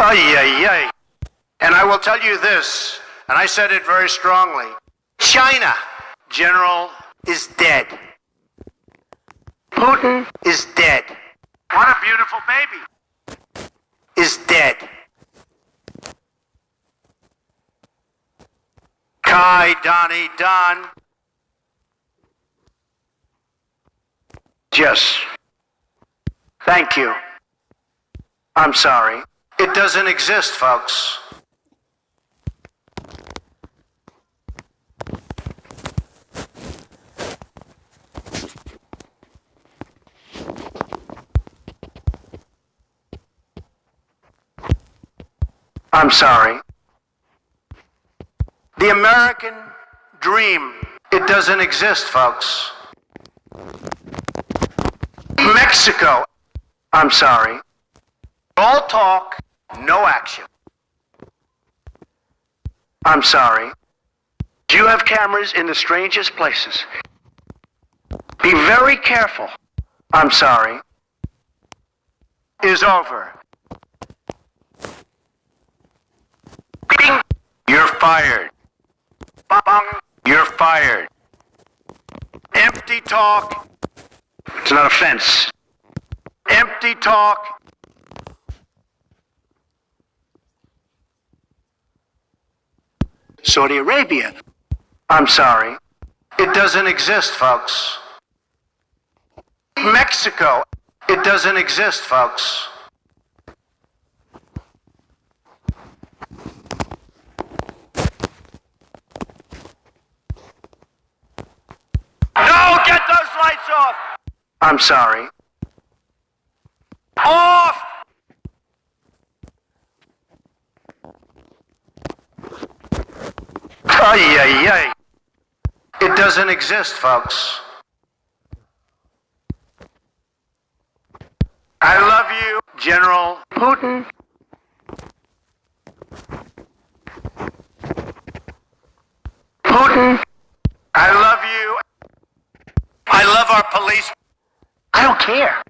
Ay, ay, ay. And I will tell you this, and I said it very strongly. China, General, is dead. Putin is dead. What a beautiful baby. Is dead. Kai, Donnie, Don. Yes. Thank you. I'm sorry. It doesn't exist, folks. I'm sorry. The American dream, it doesn't exist, folks. Mexico, I'm sorry. All talk, no action. I'm sorry. You have cameras in the strangest places. Be very careful. I'm sorry. Is over. Bing. You're fired. Bong. You're fired. Empty talk. It's not a fence. Empty talk. Saudi Arabia. I'm sorry. It doesn't exist, folks. Mexico. It doesn't exist, folks. No, get those lights off! I'm sorry. Off! Ay, ay, ay. It doesn't exist, folks. I love you, General Putin. Putin. I love you. I love our police. I don't care.